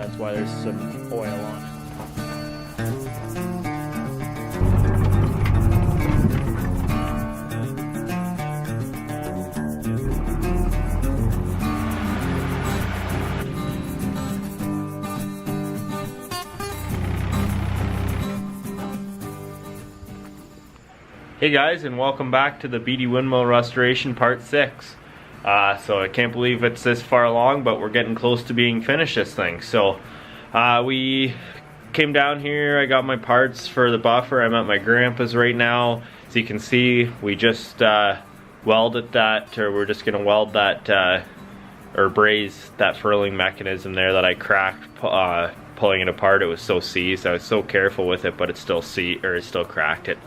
That's why there's some oil on it. Hey guys, and welcome back to the Beatty Windmill Restoration Part 6. So I can't believe it's this far along, but we're getting close to being finished this thing. So we came down here, I got my parts for the buffer. I'm at my grandpa's right now. As you can see, we just welded that, or we're just gonna weld that, or braze that furling mechanism there that I cracked pulling it apart. It was so seized. I was so careful with it, but it still cracked it.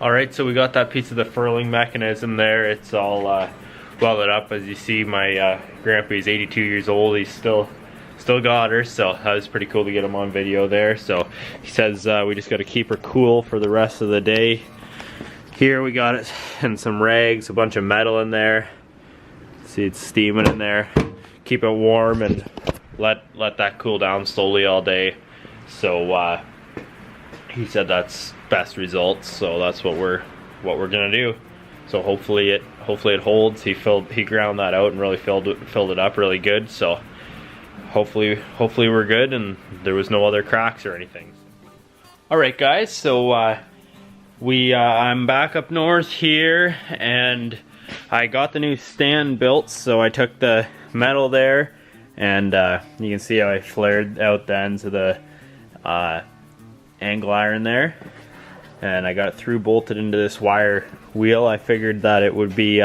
Alright, so we got that piece of the furling mechanism there. It's all welded up. As you see, my grandpa is 82 years old. He's still got her, so that was pretty cool to get him on video there. So he says we just got to keep her cool for the rest of the day. Here we got it, and some rags, a bunch of metal in there. See, it's steaming in there. Keep it warm and let that cool down slowly all day. So he said that's best results, so that's what we're gonna do. So hopefully it holds. He ground that out and really filled it up really good. So hopefully we're good, and there was no other cracks or anything. All right, guys. So I'm back up north here, and I got the new stand built. So I took the metal there, and you can see how I flared out the ends of the angle iron there, and I got it through bolted into this wire wheel. I figured that it would be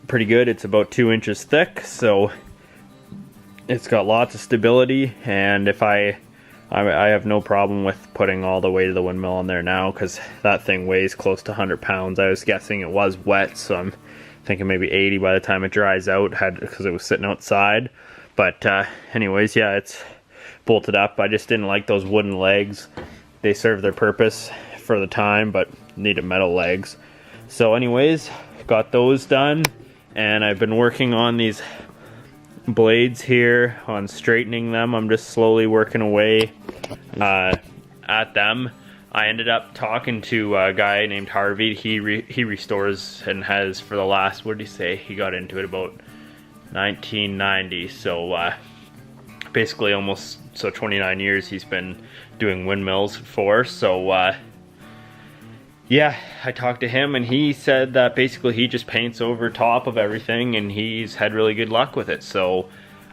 pretty good. It's about 2 inches thick, so it's got lots of stability, and if I have no problem with putting all the weight of the windmill on there now, because that thing weighs close to 100 pounds. I was guessing it was wet, so I'm thinking maybe 80 by the time it dries out, because it was sitting outside. But anyways, yeah, it's bolted up. I just didn't like those wooden legs. They serve their purpose for the time, but needed metal legs. So anyways, got those done, and I've been working on these blades here, on straightening them. I'm just slowly working away at them. I ended up talking to a guy named Harvey. He restores and has for the last, what did he say? He got into it about 1990. So basically almost 29 years he's been doing windmills for. So yeah, I talked to him, and he said that basically he just paints over top of everything, and he's had really good luck with it. So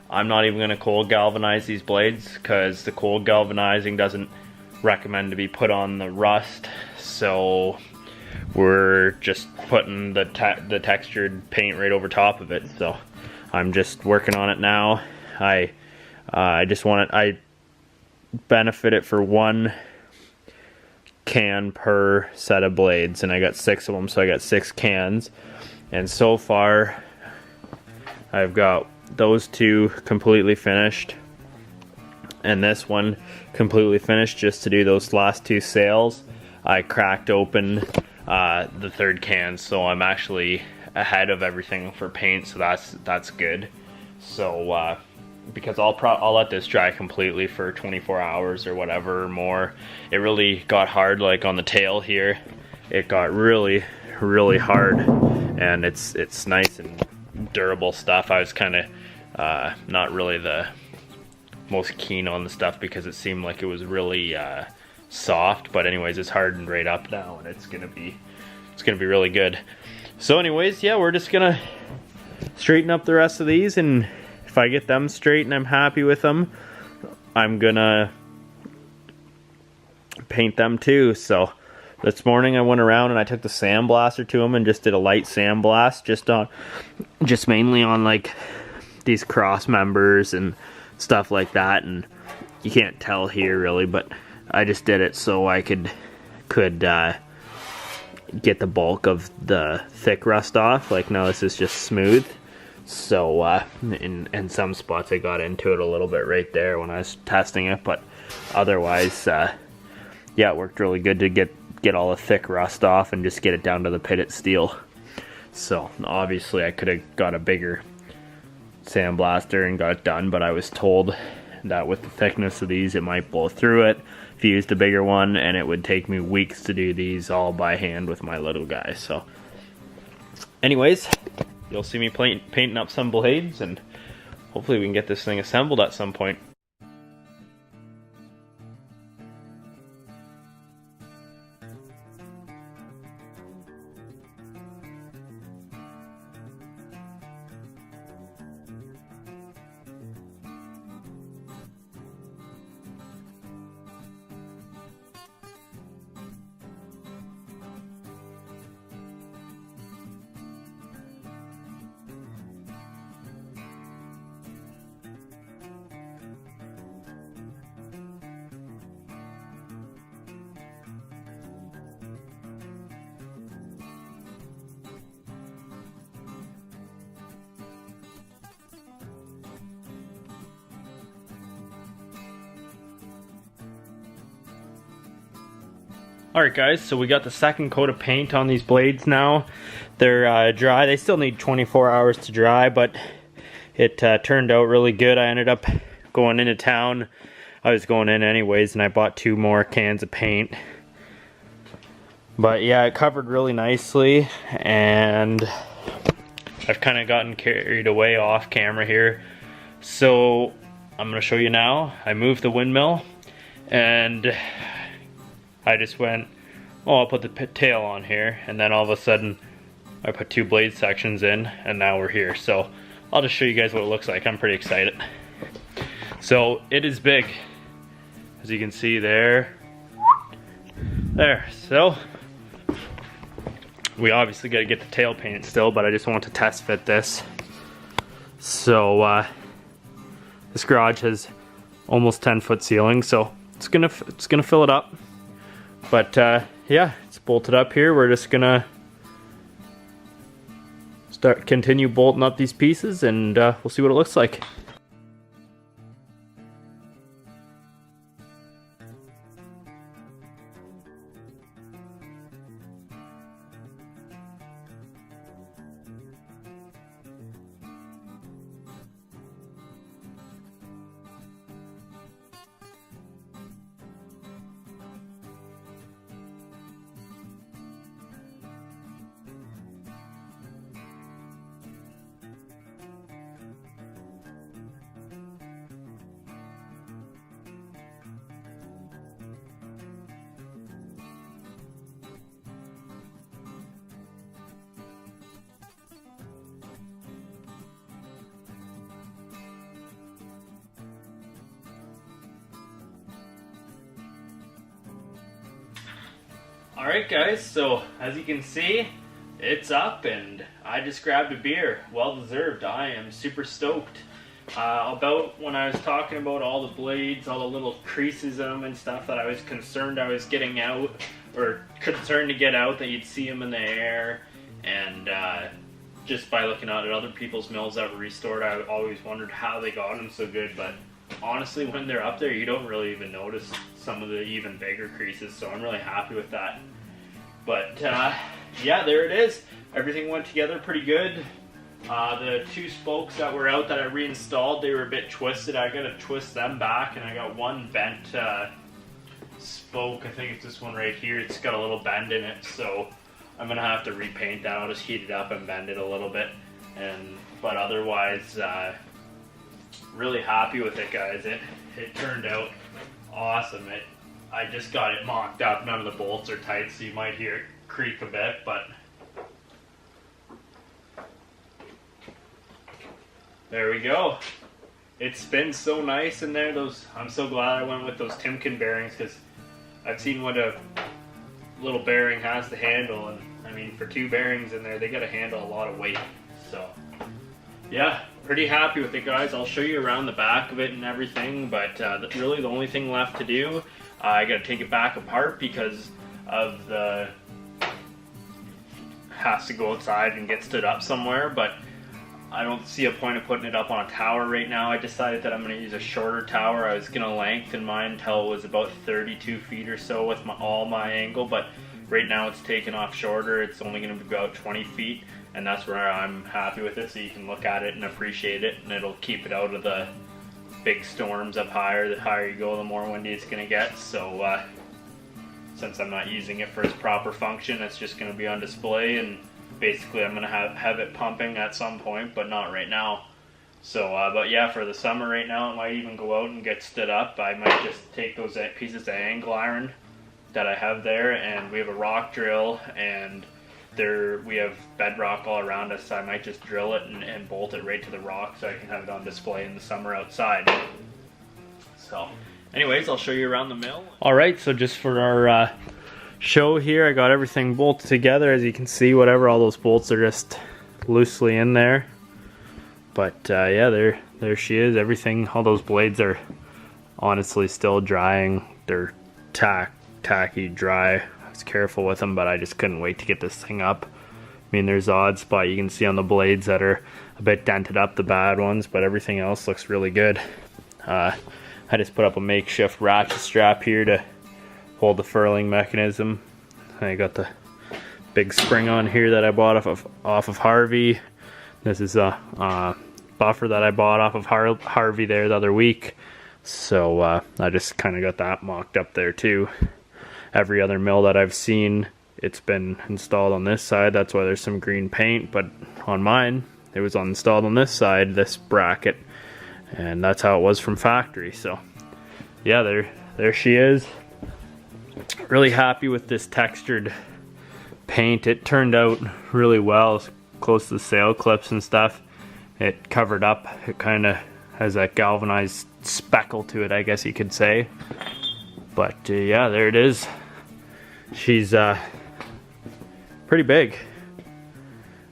I'm not even going to cold galvanize these blades, because the cold galvanizing doesn't recommend to be put on the rust. So we're just putting the textured paint right over top of it. So I'm just working on it now. I just want it, I benefit it for 1 can per set of blades, and I got 6 of them, so I got 6 cans. And so far I've got those 2 completely finished, and this one completely finished, just to do those last 2 sails. I cracked open the 3rd can, so I'm actually ahead of everything for paint, so that's good. So because I'll let this dry completely for 24 hours or whatever or more. It really got hard, like on the tail here. It got really hard, and it's nice and durable stuff. I was kind of not really the most keen on the stuff because it seemed like it was really soft, but anyways, it's hardened right up now, and it's gonna be really good. So anyways, yeah, we're just gonna straighten up the rest of these, and if I get them straight and I'm happy with them, I'm gonna paint them too. So this morning I went around and I took the sandblaster to them and just did a light sandblast, just mainly on like these cross members and stuff like that. And you can't tell here really, but I just did it so I could get the bulk of the thick rust off. Like now this is just smooth. So in some spots I got into it a little bit right there when I was testing it, but otherwise yeah, it worked really good to get all the thick rust off and just get it down to the pitted steel. So obviously I could have got a bigger sandblaster and got it done, but I was told that with the thickness of these it might blow through it if you used a bigger one, and it would take me weeks to do these all by hand with my little guy. So anyways, you'll see me painting up some blades, and hopefully we can get this thing assembled at some point. Alright guys, so we got the second coat of paint on these blades now. They're dry. They still need 24 hours to dry, but it turned out really good. I ended up going into town. I was going in anyways, and I bought 2 more cans of paint. But yeah, it covered really nicely, and I've kind of gotten carried away off camera here. So I'm going to show you now. I moved the windmill, and I just went, oh, I'll put the tail on here, and then all of a sudden I put 2 blade sections in, and now we're here. So I'll just show you guys what it looks like. I'm pretty excited. So it is big, as you can see there. So we obviously got to get the tail painted still, but I just want to test fit this. So this garage has almost 10-foot ceiling, so it's gonna fill it up. But yeah, it's bolted up here. We're just gonna continue bolting up these pieces, and we'll see what it looks like. Alright guys, so as you can see, it's up, and I just grabbed a beer. Well deserved. I am super stoked. About when I was talking about all the blades, all the little creases in them and stuff that I was concerned I was getting out, or concerned to get out, that you'd see them in the air, and just by looking at other people's mills that were restored, I always wondered how they got them so good, but honestly, when they're up there, you don't really even notice some of the even bigger creases, so I'm really happy with that. But yeah, there it is. Everything went together pretty good. The two spokes that were out that I reinstalled, they were a bit twisted. I gotta twist them back, and I got one bent spoke. I think it's this one right here. It's got a little bend in it, so I'm gonna have to repaint that. I'll just heat it up and bend it a little bit. But otherwise, really happy with it, guys. It turned out awesome. I just got it mocked up. None of the bolts are tight, so you might hear it creak a bit, but there we go. It spins so nice in there. I'm so glad I went with those Timken bearings, because I've seen what a little bearing has to handle, and I mean, for two bearings in there, they got to handle a lot of weight. So yeah, pretty happy with it, guys. I'll show you around the back of it and everything, but really the only thing left to do, I got to take it back apart because of the has to go outside and get stood up somewhere, but I don't see a point of putting it up on a tower right now. I decided that I'm going to use a shorter tower. I was going to lengthen mine until it was about 32 feet or so with all my angle, but right now it's taken off shorter. It's only going to be about 20 feet, and that's where I'm happy with it, so you can look at it and appreciate it, and it'll keep it out of the big storms up higher. The higher you go, the more windy it's going to get. So since I'm not using it for its proper function, it's just going to be on display, and basically I'm going to have it pumping at some point, but not right now. So but yeah, for the summer right now, it might even go out and get stood up. I might just take those pieces of angle iron that I have there, and we have a rock drill, and we have bedrock all around us, so I might just drill it and bolt it right to the rock so I can have it on display in the summer outside. So anyways, I'll show you around the mill. Alright, so just for our show here, I got everything bolted together. As you can see, all those bolts are just loosely in there. But yeah, there she is. Everything, all those blades are honestly still drying. They're tacky dry. I was careful with them, but I just couldn't wait to get this thing up. I mean, there's the odd spot you can see on the blades that are a bit dented up, the bad ones, but everything else looks really good. I just put up a makeshift ratchet strap here to hold the furling mechanism. I got the big spring on here that I bought off of Harvey. This is a buffer that I bought off of Harvey there the other week. So I just kind of got that mocked up there too. Every other mill that I've seen, it's been installed on this side. That's why there's some green paint, but on mine, it was installed on this side, this bracket, and that's how it was from factory. So yeah, there she is. Really happy with this textured paint. It turned out really well, close to the sail clips and stuff. It covered up. It kind of has that galvanized speckle to it, I guess you could say. But yeah, there it is. She's pretty big.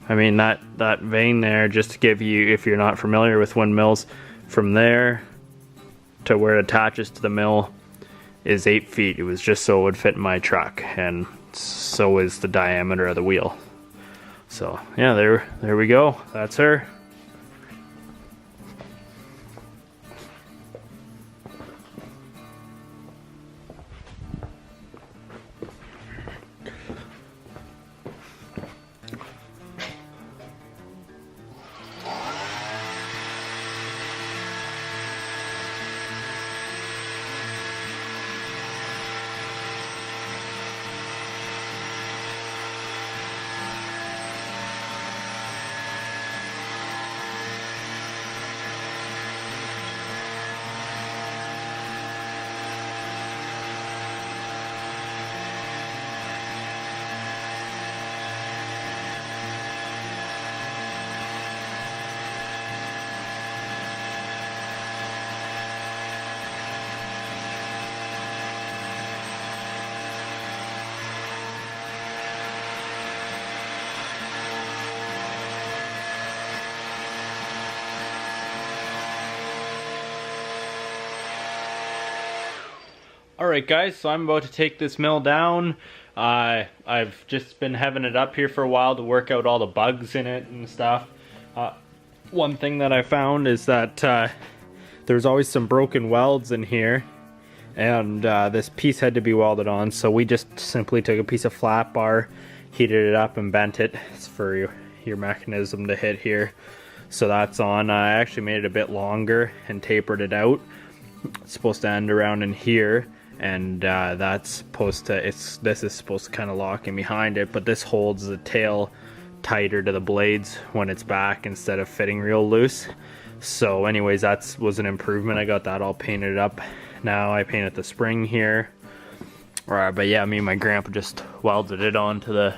I mean, that vein there, just to give you, if you're not familiar with windmills, from there to where it attaches to the mill is 8 feet. It was just so it would fit in my truck, and so is the diameter of the wheel. So yeah, there we go. That's her. Alright guys, so I'm about to take this mill down. I've just been having it up here for a while to work out all the bugs in it and stuff. One thing that I found is that there's always some broken welds in here, and this piece had to be welded on, so we just simply took a piece of flat bar, heated it up and bent it. It's for your mechanism to hit here. So that's on. I actually made it a bit longer and tapered it out. It's supposed to end around in here, and that's supposed to, this is supposed to kind of lock in behind it, but this holds the tail tighter to the blades when it's back instead of fitting real loose. So anyways, that was an improvement. I got that all painted up. Now I painted the spring here. But yeah, me and my grandpa just welded it onto the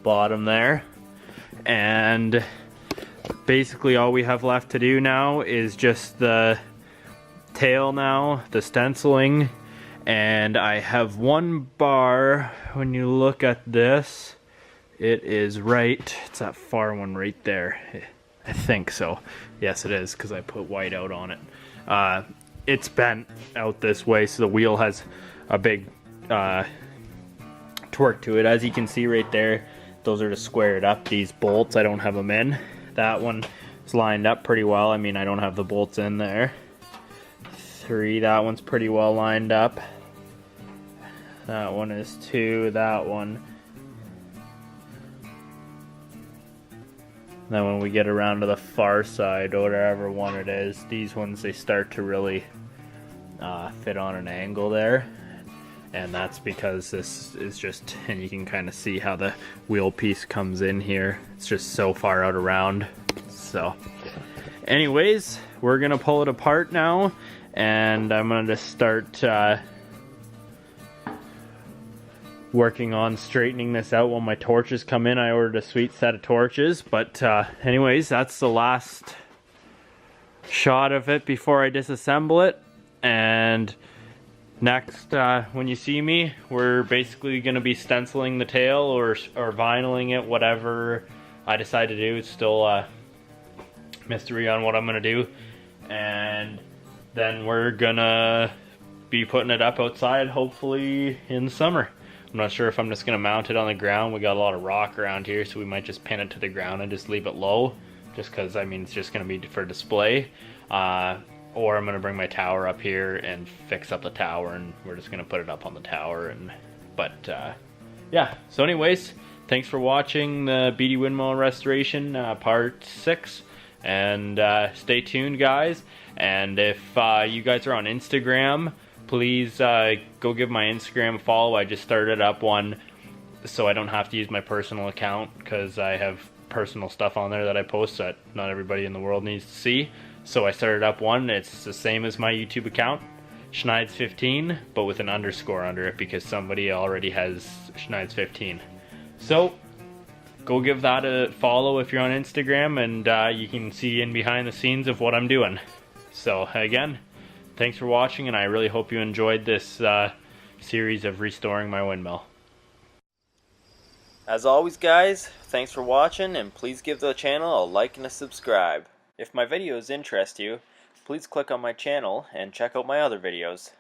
bottom there. And basically all we have left to do now is just the tail now, the stenciling. And I have one bar, when you look at this, it is right, it's that far one right there. I think so. Yes, it is, because I put white out on it. It's bent out this way, so the wheel has a big torque to it. As you can see right there, those are to square it up. These bolts, I don't have them in. That one is lined up pretty well. I mean, I don't have the bolts in there. 3, that one's pretty well lined up. That one is 2, that one. Then when we get around to the far side, or whatever one it is, these ones, they start to really fit on an angle there. And that's because this is just, and you can kind of see how the wheel piece comes in here. It's just so far out around. So anyways, we're gonna pull it apart now, and I'm gonna just start working on straightening this out while my torches come in. I ordered a sweet set of torches, but anyways, that's the last shot of it before I disassemble it. And next, when you see me, we're basically going to be stenciling the tail or vinyling it, whatever I decide to do. It's still a mystery on what I'm going to do. And then we're going to be putting it up outside, hopefully in the summer. I'm not sure if I'm just going to mount it on the ground. We got a lot of rock around here, so we might just pin it to the ground and just leave it low, just because, I mean, it's just going to be for display. Or I'm going to bring my tower up here and fix up the tower, and we're just going to put it up on the tower. But yeah, so anyways, thanks for watching the Beatty Windmill restoration part 6, and stay tuned, guys. And if you guys are on Instagram, please go give my Instagram a follow. I just started up one so I don't have to use my personal account, because I have personal stuff on there that I post that not everybody in the world needs to see. So I started up one. It's the same as my YouTube account, Schneid's15, but with an underscore under it, because somebody already has Schneid's15. So go give that a follow if you're on Instagram, and you can see in behind the scenes of what I'm doing. So again, thanks for watching, and I really hope you enjoyed this series of restoring my windmill. As always, guys, thanks for watching, and please give the channel a like and a subscribe. If my videos interest you, please click on my channel and check out my other videos.